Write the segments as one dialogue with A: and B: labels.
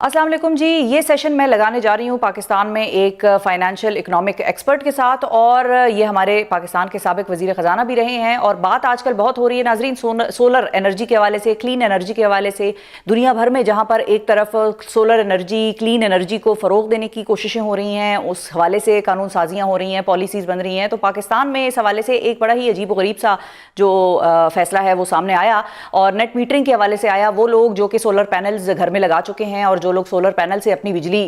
A: अस्सलाम वालेकुम जी। ये सेशन मैं लगाने जा रही हूँ पाकिस्तान में एक फाइनेंशियल इकोनॉमिक एक्सपर्ट के साथ, और ये हमारे पाकिस्तान के साबिक वजीर ख़जाना भी रहे हैं। और बात आजकल बहुत हो रही है नाजरीन सोलर एनर्जी के हवाले से, क्लीन एनर्जी के हवाले से। दुनिया भर में जहाँ पर एक तरफ सोलर एनर्जी, क्लीन एनर्जी को फ़रोग देने की कोशिशें हो रही हैं, उस हवाले से कानून साजियाँ हो रही हैं, पॉलिसीज़ बन रही हैं, तो पाकिस्तान में इस हवाले से एक बड़ा ही अजीब गरीब सा जो फ़ैसला है वो सामने आया, और नेट मीटरिंग के हवाले से आया। वो लोग जो कि सोलर पैनल्स घर में लगा चुके हैं और जो लोग सोलर पैनल से अपनी बिजली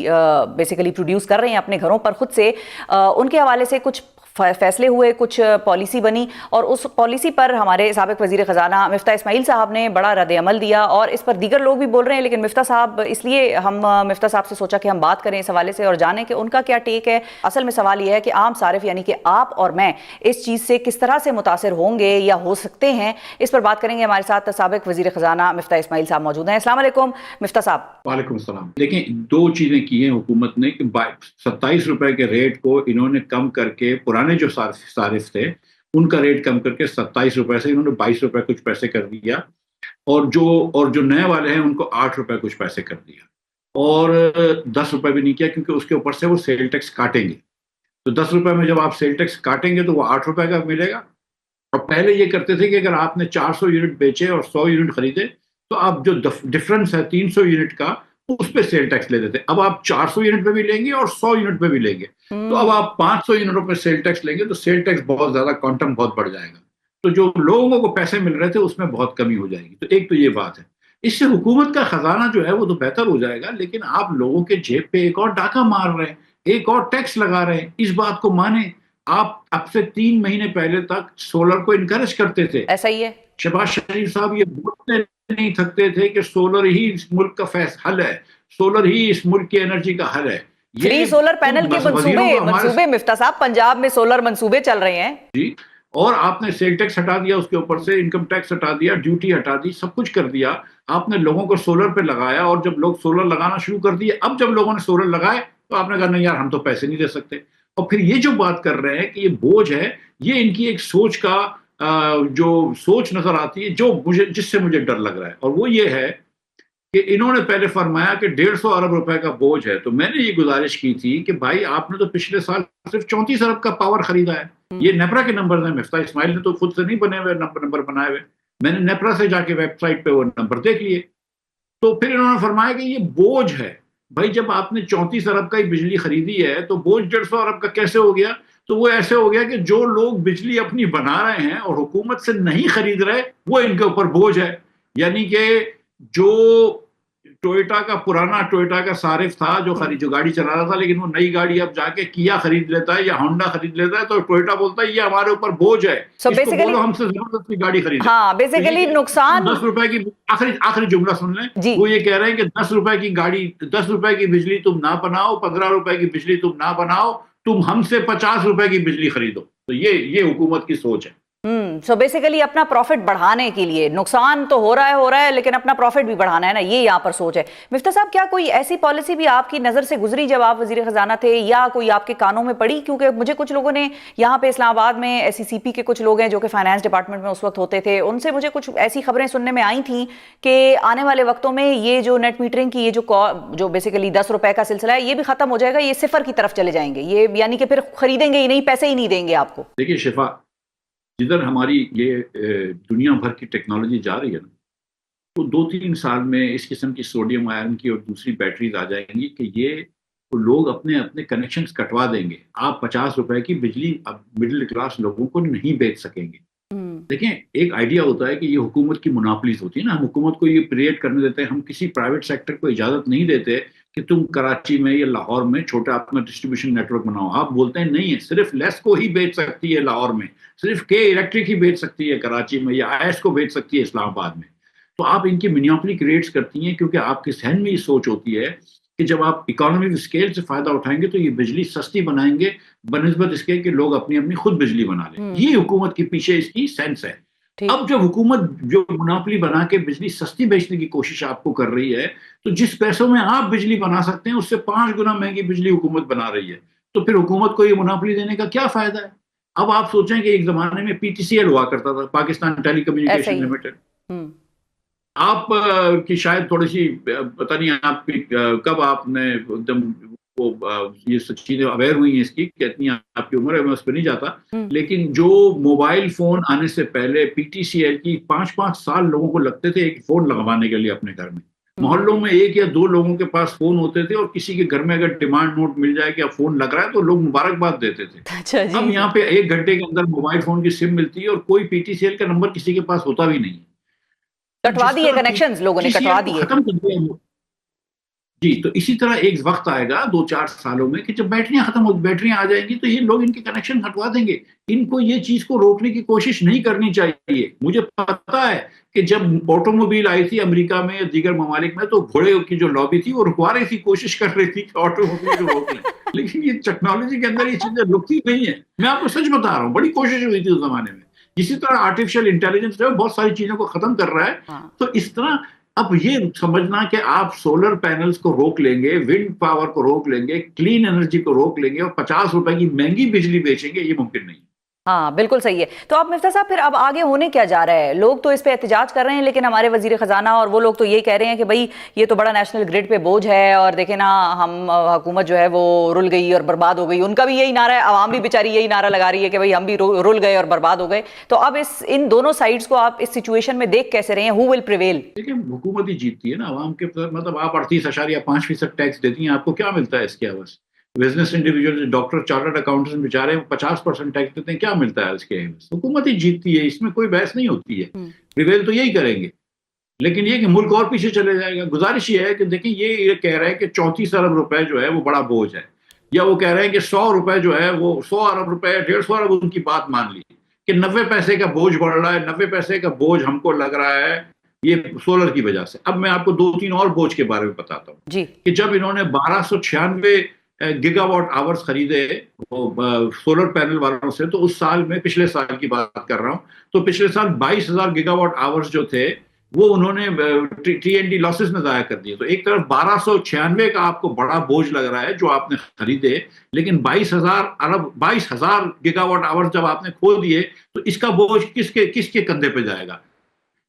A: बेसिकली प्रोड्यूस कर रहे हैं अपने घरों पर खुद से, उनके हवाले से कुछ फैसले हुए, कुछ पॉलिसी बनी, और उस पॉलिसी पर हमारे साबिक वजीर ख़जाना मिफ्ता इस्माइल साहब ने बड़ा रद्द-ए-अमल दिया, और इस पर दीगर लोग भी बोल रहे हैं। लेकिन मिफ्ता साहब, इसलिए हम मिफ्ता साहब से सोचा कि हम बात करें इस हवाले से और जानें कि उनका क्या टेक है। असल में सवाल यह है कि आम सारिफ यानी कि आप और मैं इस चीज़ से किस तरह से मुतासिर होंगे या हो सकते हैं, इस पर बात करेंगे। हमारे साथ साबिक वजीर ख़जाना मिफ्ता इस्माइल साहब मौजूद हैं। अस्सलाम वालेकुम मिफ्ता साहब।
B: वालेकुम सलाम। देखें, दो चीजें की हैं हुकूमत ने कि 27 रुपए के रेट को इन्होंने कम करके, पुराने जो सारिफ थे उनका रेट कम करके 27 रुपए से इन्होंने 22 रुपए कुछ पैसे कर दिया, और जो नए वाले हैं उनको 8 रुपए कुछ पैसे कर दिया, और 10 रुपए भी नहीं किया क्योंकि उसके ऊपर से वो सेल टैक्स काटेंगे। तो 10 रुपए में जब आप सेल टैक्स काटेंगे तो वो 8 रुपए का मिलेगा। और पहले ये करते थे कि अगर आपने 400 यूनिट बेचे और 100 यूनिट खरीदे तो आप जो डिफरेंस है 300 यूनिट का, उस पे सेल टैक्स ले देते। अब आप 400 यूनिट पे भी लेंगे और 100 यूनिट पे भी लेंगे, तो अब आप 500 यूनिटों पे सेल टैक्स लेंगे तो सेल टैक्स बहुत ज्यादा, क्वांटम बहुत बढ़ जाएगा। तो जो लोगों को पैसे मिल रहे थे उसमें बहुत कमी हो जाएगी। तो एक तो ये बात है, इससे हुकूमत का खजाना जो है वो तो बेहतर हो जाएगा, लेकिन आप लोगों के जेब पे एक और डाका मार रहे हैं, एक और टैक्स लगा रहे हैं। इस बात को माने। आप अब से 3 महीने पहले तक सोलर को इनकरेज करते थे।
A: ऐसा ही है।
B: शहबाज शरीफ साहब ये बोलते नहीं थकते थे कि सोलर ही इस मुल्क का हल है, सोलर ही इस मुल्क की एनर्जी का हल है।
A: फ्री
B: ये
A: सोलर
B: तो
A: पैनल के
B: वजीरों को
A: मंसूबे मिफ्ता साहब, पंजाब में सोलर मंसूबे चल रहे हैं
B: जी। और आपने सेल टैक्स हटा दिया, उसके ऊपर से इनकम टैक्स हटा दिया, ड्यूटी हटा दी, सब कुछ कर दिया। आपने लोगों को सोलर पे लगाया, और जब लोग सोलर लगाना शुरू कर दिए, अब जब लोगों ने सोलर लगाए तो आपने कहा नहीं यार, हम तो पैसे नहीं दे सकते। और फिर ये जो बात कर रहे हैं कि ये बोझ है, ये इनकी एक सोच का जो सोच नजर आती है, जिससे मुझे डर लग रहा है। और वो ये है कि इन्होंने पहले फरमाया कि 150 अरब रुपए का बोझ है। तो मैंने ये गुजारिश की थी कि भाई आपने तो पिछले साल सिर्फ 34 अरब का पावर खरीदा है। ये नेपरा के नंबर हैं, मिफ्ता इस्माइल ने तो खुद से नहीं बने हुए नंबर बनाए हुए। मैंने नेपरा से जाके वेबसाइट पे वो नंबर देख लिए। तो फिर इन्होंने फरमाया कि ये बोझ है। भाई जब आपने 34 अरब का ही बिजली खरीदी है तो बोझ 150 अरब का कैसे हो गया? तो वो ऐसे हो गया कि जो लोग बिजली अपनी बना रहे हैं और हुकूमत से नहीं खरीद रहे, वो इनके ऊपर बोझ है। यानी कि जो पुराना टोयोटा का सारिफ था जो गाड़ी चला रहा था, लेकिन वो नई गाड़ी अब जाके किया खरीद लेता है या होंडा खरीद लेता है, तो टोयोटा बोलता है ये हमारे ऊपर बोझ है, इसको बोलो हमसे जबरदस्ती गाड़ी खरीदे।
A: हाँ, बेसिकली
B: तो
A: नुकसान
B: 10 रुपए की, आखिरी जुमला सुन लें।
A: जी।
B: वो ये कह रहे हैं कि 10 रुपए की गाड़ी, 10 रुपए की बिजली तुम ना बनाओ, 15 रुपए की बिजली तुम ना बनाओ, तुम हमसे 50 रुपए की बिजली खरीदो। तो ये हुकूमत की सोच है।
A: सो बेसिकली अपना प्रॉफिट बढ़ाने के लिए, नुकसान तो हो रहा है लेकिन अपना प्रॉफिट भी बढ़ाना है ना, ये यहाँ पर सोच है। मिफ्ता साहब, क्या कोई ऐसी पॉलिसी भी आपकी नज़र से गुजरी जब आप वजीर खजाना थे, या कोई आपके कानों में पड़ी? क्योंकि मुझे कुछ लोगों ने यहाँ पे इस्लामाबाद में SECP के कुछ लोग हैं जो कि फाइनेंस डिपार्टमेंट में उस वक्त होते थे, उनसे मुझे कुछ ऐसी खबरें सुनने में आई थी कि आने वाले वक्तों में ये जो नेट मीटरिंग की ये जो बेसिकली 10 रुपए का सिलसिला है, ये भी खत्म हो जाएगा, ये सिफर की तरफ चले जाएंगे, ये यानी कि फिर खरीदेंगे ही नहीं, पैसे ही नहीं देंगे आपको।
B: देखिए शिफा, जिधर हमारी ये दुनिया भर की टेक्नोलॉजी जा रही है ना, तो 2-3 साल में इस किस्म की सोडियम आयरन की और दूसरी बैटरीज आ जाएंगी कि ये तो लोग अपने अपने कनेक्शंस कटवा देंगे। आप 50 रुपए की बिजली अब मिडिल क्लास लोगों को नहीं बेच सकेंगे। देखें, एक आइडिया होता है कि ये हुकूमत की मोनोपोलीज होती है ना, हम हुकूमत को ये क्रिएट करने देते हैं, हम किसी प्राइवेट सेक्टर को इजाजत नहीं देते कि तुम कराची में या लाहौर में छोटा अपना डिस्ट्रीब्यूशन नेटवर्क बनाओ। आप बोलते हैं नहीं है, सिर्फ लेस को ही बेच सकती है लाहौर में, सिर्फ के इलेक्ट्रिक ही बेच सकती है कराची में, या IS को बेच सकती है इस्लामाबाद में। तो आप इनकी मोनोपोली क्रिएट करती हैं क्योंकि आपके जहन में ये सोच होती है कि जब आप इकोनॉमिक स्केल से फायदा उठाएंगे तो ये बिजली सस्ती बनाएंगे बनिस्बत इसके कि लोग अपनी अपनी खुद बिजली बना लें। ये हुकूमत के पीछे इसकी सेंस है। अब जब हुकूमत जो मोनोपोली बना के बिजली सस्ती बेचने की कोशिश आपको कर रही है, तो जिस पैसों में आप बिजली बना सकते हैं उससे 5 गुना महंगी बिजली हुकूमत बना रही है। तो फिर हुकूमत को ये मोनोपोली देने का क्या फायदा है? अब आप सोचें कि एक जमाने में PTCL हुआ करता था, पाकिस्तान टेलीकम्युनिकेशन लिमिटेड। आप की शायद थोड़ी सी पता नहीं आपकी कब आपने एकदम वो ये सब चीजें अवेयर हुई हैं इसकी, कितनी आपकी उम्र है मैं उस पर नहीं जाता।
A: हम्म।
B: लेकिन जो मोबाइल फोन आने से पहले पीटीसीएल की 5-5 साल लोगों को लगते थे एक फोन लगवाने के लिए अपने घर में।
A: हम्म।
B: मोहल्लों में एक या दो लोगों के पास फोन होते थे, और किसी के घर में अगर डिमांड नोट मिल जाए कि अब फोन लग रहा है तो लोग मुबारकबाद देते थे।
A: अच्छा जी
B: अब
A: जी।
B: यहाँ पे 1 घंटे के अंदर मोबाइल फोन की सिम मिलती है और कोई पीटीसीएल का नंबर किसी के पास होता भी नहीं है। तो
A: कटवा
B: जिस
A: दिए
B: तरह
A: कनेक्शंस लोगों ने, कटवा
B: पीटीसीएल को
A: दिए।
B: खत्म कर दिया जी, तो इसी तरह एक वक्त आएगा 2-4 सालों में कि जब बैटरियां खत्म हो, बैटरियां आ जाएंगी तो ये लोग इनके कनेक्शन हटवा देंगे। इनको ये चीज को रोकने की कोशिश नहीं करनी चाहिए। मुझे पता है कि जब ऑटोमोबाइल आई थी अमेरिका में या दीगर ममालिक में, तो घोड़े की जो लॉबी थी वो रुकवा रही थी, कोशिश कर रही थी कि ऑटोमोबाइल को रोक लें। लेकिन ये टेक्नोलॉजी के अंदर ये चीजें रुकती नहीं है। मैं आपको सच बता रहा हूँ, बड़ी कोशिश हुई थी उस जमाने में। इसी तरह आर्टिफिशियल इंटेलिजेंस जो है बहुत सारी चीजों को खत्म कर रहा है।
A: हाँ।
B: तो इस तरह अब ये समझना कि आप सोलर पैनल्स को रोक लेंगे, विंड पावर को रोक लेंगे, क्लीन एनर्जी को रोक लेंगे और 50 रुपए की महंगी बिजली बेचेंगे, ये मुमकिन नहीं।
A: हाँ बिल्कुल सही है। तो अब मिफ्ता साहब, फिर अब आगे होने क्या जा रहा है? लोग तो इस पे एहतजाज कर रहे हैं, लेकिन हमारे वजीर खजाना और वो लोग तो ये कह रहे हैं कि भाई ये तो बड़ा नेशनल ग्रिड पे बोझ है, और देखे ना हम हुकूमत जो है वो रुल गई और बर्बाद हो गई। उनका भी यही नारा है, आवाम भी बेचारी यही नारा लगा रही है कि भाई हम भी रुल गए और बर्बाद हो गए। तो अब इन दोनों साइड्स को आप इस सिचुएशन में देख कैसे रहे हैं? Who will prevail?
B: देखिए, हुकूमत ही जीतती है ना आवाम के। मतलब आप 38.5% टैक्स देती हैं, आपको क्या मिलता है इसके अवज? Business individual, doctor, chartered accountant बेचारे 50% टैक्स देते हैं, क्या मिलता है उसके एवज? हुकूमत ही जीतती है, इसमें कोई बहस नहीं होती है। प्रिवेल तो यही करेंगे। लेकिन ये कि मुल्क और पीछे चले जाएगा। गुजारिश ये है कि देखिए, ये कह रहे हैं कि 34 अरब रुपए जो है वो बड़ा बोझ है, या वो कह रहे हैं कि 100 रुपए जो है वो 100 अरब रुपए, 150 अरब, उनकी बात मान ली कि 90 पैसे का बोझ बढ़ रहा है, 90 पैसे का बोझ हमको लग रहा है ये सोलर की वजह से। अब मैं आपको 2-3 और बोझ के बारे में बताता हूँ
A: जी।
B: कि जब इन्होंने 1296 गीगावाट आवर्स खरीदे वो सोलर पैनल वालों से, तो उस साल में, पिछले साल की बात कर रहा हूँ, तो पिछले साल 22,000 गीगावाट आवर्स जो थे वो उन्होंने TND लॉसेस में जाया कर दिए। तो एक तरफ 1296 का आपको बड़ा बोझ लग रहा है जो आपने खरीदे, लेकिन 22,000 गीगावाट आवर्स जब आपने खो दिए, तो इसका बोझ किसके किसके कंधे पे जाएगा?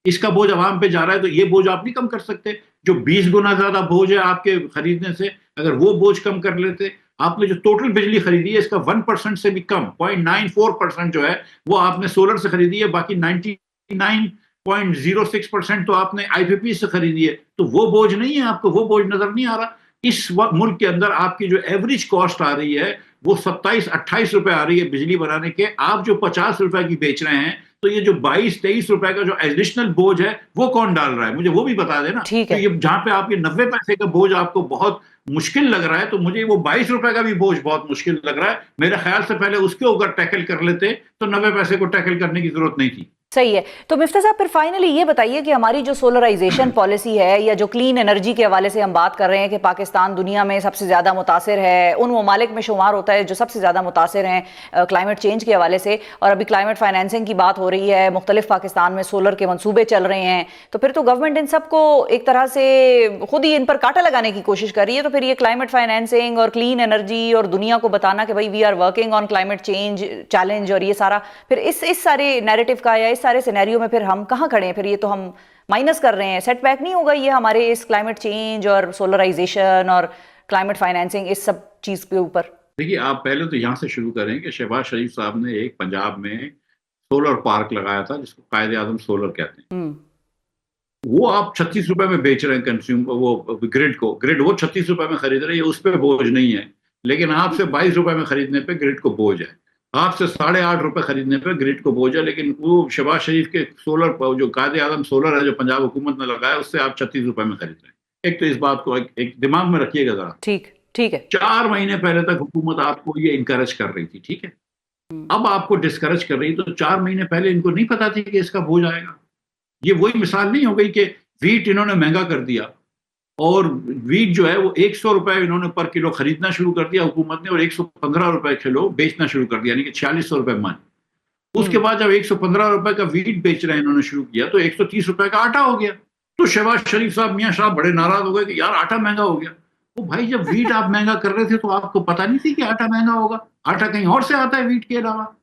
B: इसका बोझ आवाम पे जा रहा है। तो ये बोझ आप नहीं कम कर सकते? जो 20 गुना ज्यादा बोझ है आपके खरीदने से, अगर वो बोझ कम कर लेते। आपने जो टोटल बिजली खरीदी है इसका 1% से भी कम, 0.94% जो है वो आपने सोलर से खरीदी है, बाकी 99.06% तो आपने IPP से खरीदी है। तो वो बोझ नहीं है, आपको वो बोझ नजर नहीं आ रहा। इस वक्त मुल्क के अंदर आपकी जो एवरेज कॉस्ट आ रही है वो 27-28 रुपए आ रही है बिजली बनाने के, आप जो 50 रुपए की बेच रहे हैं। तो ये जो 22-23 रुपए का जो एडिशनल बोझ है वो कौन डाल रहा है? मुझे वो भी बता देना।
A: ठीक
B: तो
A: है।
B: ये जहां पे आपके 90 पैसे का बोझ आपको बहुत मुश्किल लग रहा है, तो मुझे वो 22 रुपए का भी बोझ बहुत मुश्किल लग रहा है। मेरे ख्याल से पहले उसके ऊपर टैकल कर लेते तो 90 पैसे को टैकल करने की जरूरत नहीं थी।
A: सही है। तो मिफ्ता साहब, फिर फाइनली ये बताइए कि हमारी जो सोलराइजेशन पॉलिसी है, या जो क्लीन एनर्जी के हवाले से हम बात कर रहे हैं कि पाकिस्तान दुनिया में सबसे ज़्यादा मुतासिर है, उन ममालिक में शुमार होता है जो सबसे ज़्यादा मुतासिर हैं क्लाइमेट चेंज के हवाले से, और अभी क्लाइमेट फाइनेंसिंग की बात हो रही है, मुख्तलिफ पाकिस्तान में सोलर के मंसूबे चल रहे हैं, तो फिर तो गवर्नमेंट इन सबको एक तरह से खुद ही इन पर कांटा लगाने की कोशिश कर रही है। तो फिर ये क्लाइमेट फाइनेंसिंग और क्लीन एनर्जी और दुनिया को बताना कि भाई we are working on climate change challenge, और ये सारा फिर इस सारे नैरेटिव का या इस सारे सिनेरियो में फिर हम कहाँ खड़े हैं? फिर ये तो हम माइनस कर रहे हैं। सेटबैक नहीं होगा ये हमारे इस क्लाइमेट चेंज और सोलराइजेशन और क्लाइमेट फाइनेंसिंग, इस सब चीज के ऊपर?
B: देखिए, आप पहले तो यहाँ से शुरू करें कि शहबाज शरीफ साहब ने एक पंजाब में सोलर पार्क लगाया था जिसको कायदे आजम सोलर कहते हैं। वो आप 36 रुपए में बेच रहे हैं कंज्यूम वो ग्रिड वो 36 रुपए में खरीद रहे हैं, उस पर बोझ नहीं है। लेकिन आपसे 22 रुपए में खरीदने पे ग्रिड को बोझ है, आपसे 8.5 रुपए खरीदने पे ग्रिड को बोझ है। लेकिन वो शहबाज शरीफ के सोलर जो कायदे आजम सोलर है जो पंजाब हुकूमत ने लगाया, उससे आप 36 रुपए में खरीद रहे हैं। एक तो इस बात को एक दिमाग में रखिएगा जरा।
A: ठीक ठीक है।
B: 4 महीने पहले तक हुकूमत आपको ये इंकरेज कर रही थी, ठीक है। अब आपको डिस्करेज कर रही, तो 4 महीने पहले इनको नहीं पता थी कि इसका बोझ आएगा? ये वही मिसाल नहीं हो गई कि वीट इन्होंने महंगा कर दिया, और वीट जो है वो 100 रुपए इन्होंने पर किलो खरीदना शुरू कर दिया हुकूमत ने, और 115 रुपए किलो बेचना शुरू कर दिया, यानी कि 4600 रुपए मन। उसके बाद जब 115 रुपए का वीट बेच रहे हैं इन्होंने शुरू किया, तो 130 रुपए का आटा हो गया। तो शहबाज शरीफ साहब, मियाँ साहब बड़े नाराज हो गए कि यार आटा महंगा हो गया। तो भाई, जब वीट आप महंगा कर रहे थे तो आपको पता नहीं थी कि आटा महंगा होगा? आटा कहीं और से आता है वीट के अलावा।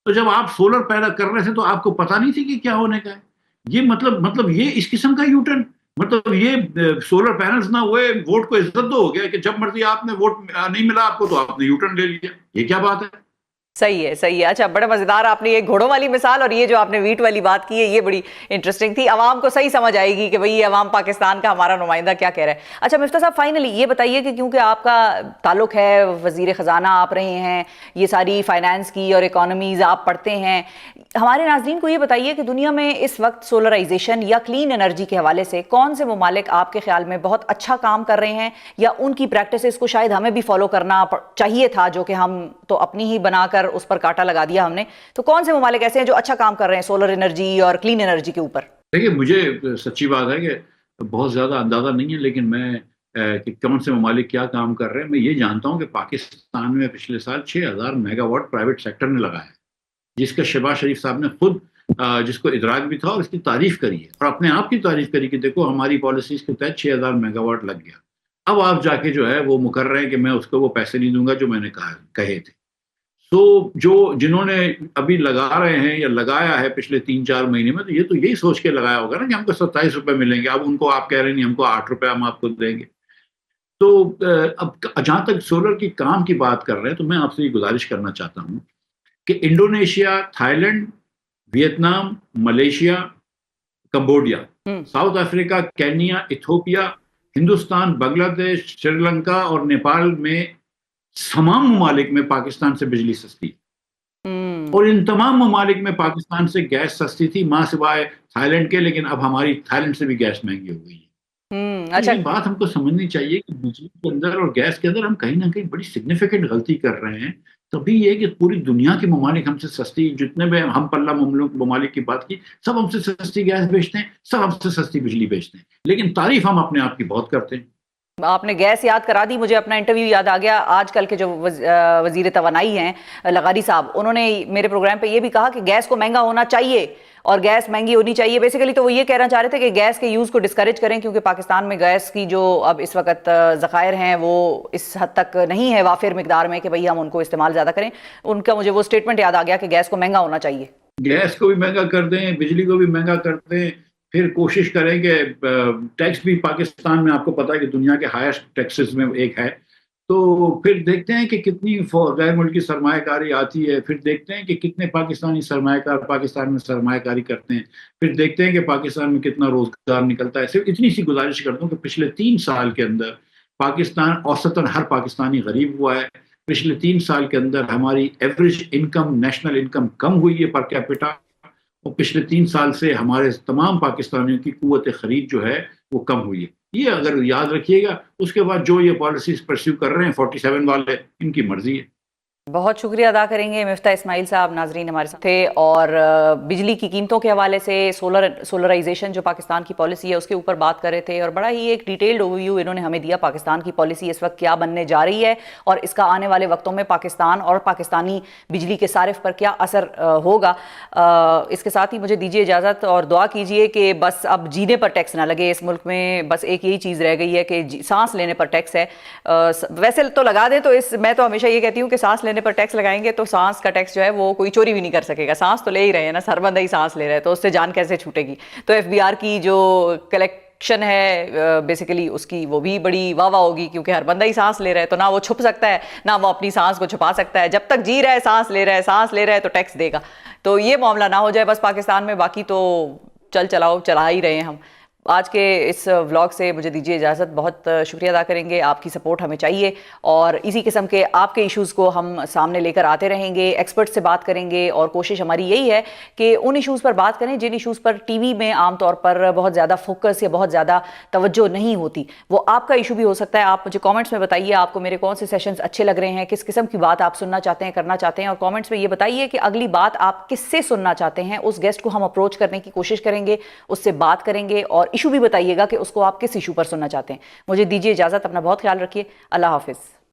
B: तो जब आप सोलर पैदा कर रहे थे तो आपको पता नहीं थी कि क्या होने का है? ये मतलब ये इस किस्म का यूटर्न, मतलब ये सोलर पैनल्स ना हुए वोट को इज्जत दो हो गया कि जब मर्जी आपने वोट नहीं मिला आपको तो आपने यूटर्न ले लिया, ये क्या बात है?
A: सही है, सही है। अच्छा, बड़ा मजेदार आपने ये घोड़ों वाली मिसाल और ये जो आपने वीट वाली बात की है ये बड़ी इंटरेस्टिंग थी। अवाम को सही समझ आएगी कि भाई ये अवाम पाकिस्तान का हमारा नुमाइंदा क्या कह रहा है। अच्छा मिफ्ता साहब, फाइनली ये बताइए कि क्योंकि आपका ताल्लुक है, वजीर खजाना आप रहे हैं, ये सारी फाइनेंस की और इकोनॉमीज आप पढ़ते हैं, हमारे नाजरीन को ये बताइए कि दुनिया में इस वक्त सोलराइजेशन या क्लीन एनर्जी के हवाले से कौन से ममालिक आपके ख्याल में बहुत अच्छा काम कर रहे हैं, या उनकी प्रैक्टिसेस को शायद हमें भी फॉलो करना चाहिए था, जो कि हम तो अपनी ही बनाकर उस पर कांटा लगा दिया हमने। तो कौन से ममालिक ऐसे हैं जो अच्छा काम कर रहे हैं सोलर एनर्जी और क्लीन एनर्जी के ऊपर?
B: देखिए, मुझे सच्ची बात है कि बहुत ज़्यादा अंदाज़ा नहीं है, लेकिन मैं कि कौन से ममालिक क्या काम कर रहे हैं, मैं ये जानता हूँ कि पाकिस्तान में पिछले साल 6000 मेगावाट प्राइवेट सेक्टर ने लगाया, जिसका शहबाज शरीफ साहब ने खुद जिसको इदराक भी था और इसकी तारीफ करी है और अपने आप की तारीफ करी कि देखो हमारी पॉलिसीज के तहत 6000 मेगावाट लग गया। अब आप जाके जो है वो मुकर रहे हैं कि मैं उसको वो पैसे नहीं दूंगा जो मैंने कहे थे। तो जो जिन्होंने अभी लगा रहे हैं या लगाया है पिछले 3-4 महीने में, तो यही सोच के लगाया होगा ना कि हमको 27 रुपए मिलेंगे। अब उनको आप कह रहे हैं नहीं, हमको 8 रुपए हम आपको देंगे। तो अब जहां तक सोलर की काम की बात कर रहे हैं, तो मैं आपसे ये गुजारिश करना चाहता हूँ कि Indonesia, Thailand, Vietnam, Malaysia, Cambodia, south Africa, Kenya, Ethiopia, Hindustan, Bangladesh, Sri Lanka और नेपाल में तमाम ममालिक में पाकिस्तान से बिजली सस्ती, और इन तमाम ममालिक में पाकिस्तान से गैस सस्ती थी, मां सिवाय थाईलैंड के, लेकिन अब हमारी थाईलैंड से भी गैस महंगी हो गई है।
A: अच्छा,
B: ये बात हमको समझनी चाहिए कि बिजली के अंदर और गैस के अंदर हम कहीं ना कहीं बड़ी सिग्निफिकेंट गलती कर रहे हैं। तभी ये कि पूरी दुनिया के ममालिक हमसे सस्ती, जितने भी हम पल्ला ममालिक की बात की, सब हमसे सस्ती गैस बेचते हैं, सब हमसे सस्ती बिजली बेचते हैं, लेकिन तारीफ हम अपने आप की बहुत करते हैं।
A: आपने गैस याद करा दी, मुझे अपना इंटरव्यू याद आ गया। आजकल के जो वजीर तवानाई हैं लगारी साहब, उन्होंने मेरे प्रोग्राम पे ये भी कहा कि गैस को महंगा होना चाहिए और गैस महंगी होनी चाहिए। बेसिकली तो वो ये कहना चाह रहे थे कि गैस के यूज़ को डिस्करेज करें, क्योंकि पाकिस्तान में गैस की जो अब इस वक्त ज़खायर हैं वो इस हद तक नहीं है वाफिर मिकदार में कि भाई हम उनको इस्तेमाल ज़्यादा करें। उनका मुझे वो स्टेटमेंट याद आ गया कि गैस को महंगा होना चाहिए।
B: गैस को भी महंगा कर दें, बिजली को भी महंगा कर दें, फिर कोशिश करें कि टैक्स भी पाकिस्तान में, आपको पता है कि दुनिया के हाईएस्ट टैक्सेस में एक है, तो फिर देखते हैं कि कितनी गैर मुल्की सरमायाकारी आती है, फिर देखते हैं कि कितने पाकिस्तानी सरमायाकार पाकिस्तान में सरमायाकारी करते हैं, फिर देखते हैं कि पाकिस्तान में कितना रोजगार निकलता है। सिर्फ इतनी सी गुजारिश करता हूँ कि पिछले 3 साल के अंदर पाकिस्तान औसतन हर पाकिस्तानी गरीब हुआ है। पिछले 3 साल के अंदर हमारी एवरेज इनकम, नेशनल इनकम कम हुई है पर कैपिटा, और पिछले 3 साल से हमारे तमाम पाकिस्तानियों की कुव्वत खरीद जो है वो कम हुई है। ये अगर याद रखिएगा, उसके बाद जो ये पॉलिसीज परस्यू कर रहे हैं 47 वाले, इनकी मर्जी है।
A: बहुत शुक्रिया अदा करेंगे मिफ्ता इस्माइल साहब, नाजरीन हमारे साथ थे, और बिजली की कीमतों के हवाले से सोलराइजेशन जो पाकिस्तान की पॉलिसी है उसके ऊपर बात कर रहे थे, और बड़ा ही एक डिटेल्ड ओवरव्यू इन्होंने हमें दिया पाकिस्तान की पॉलिसी इस वक्त क्या बनने जा रही है और इसका आने वाले वक्तों में पाकिस्तान और पाकिस्तानी बिजली के सारिफ पर क्या असर होगा। इसके साथ ही मुझे दीजिए इजाज़त और दुआ कीजिए कि बस अब जीने पर टैक्स ना लगे इस मुल्क में। बस एक यही चीज़ रह गई है कि सांस लेने पर टैक्स है। वैसे तो लगा दें, तो मैं तो हमेशा ये कहती हूँ कि सांस लेने पर टैक्स लगाएंगे तो सांस का टैक्स जो है वो कोई चोरी भी नहीं कर सकेगा। सांस तो ले ही रहे हैं ना, हर बंदा ही सांस ले रहा है, तो उससे जान कैसे छूटेगी। तो एफबीआर की जो कलेक्शन है बेसिकली उसकी वो भी बड़ी वाह वाह होगी, क्योंकि हर बंदा ही सांस ले रहा है, तो ना वो छुप सकता है ना वो अपनी सांस को छुपा सकता है। जब तक जी रहा है, सांस ले रहा है तो टैक्स देगा। तो ये मामला ना हो जाए बस पाकिस्तान में, बाकी तो चला ही रहे हैं हम। आज के इस व्लॉग से मुझे दीजिए इजाज़त। बहुत शुक्रिया अदा करेंगे, आपकी सपोर्ट हमें चाहिए और इसी किस्म के आपके इश्यूज़ को हम सामने लेकर आते रहेंगे, एक्सपर्ट से बात करेंगे, और कोशिश हमारी यही है कि उन इश्यूज़ पर बात करें जिन इश्यूज़ पर टीवी में आमतौर पर बहुत ज़्यादा फोकस या बहुत ज़्यादा तवज्जो नहीं होती। वो आपका इशू भी हो सकता है। आप मुझे कॉमेंट्स में बताइए आपको मेरे कौन से सेशंस अच्छे लग रहे हैं, किस किस्म की बात आप सुनना चाहते हैं, करना चाहते हैं, और कॉमेंट्स में ये बताइए कि अगली बात आप किससे सुनना चाहते हैं। उस गेस्ट को हम अप्रोच करने की कोशिश करेंगे, उससे बात करेंगे, और इशू भी बताइएगा कि उसको आप किस इशू पर सुनना चाहते हैं। मुझे दीजिए इजाज़त, अपना बहुत ख्याल रखिए। अल्लाह हाफिज़।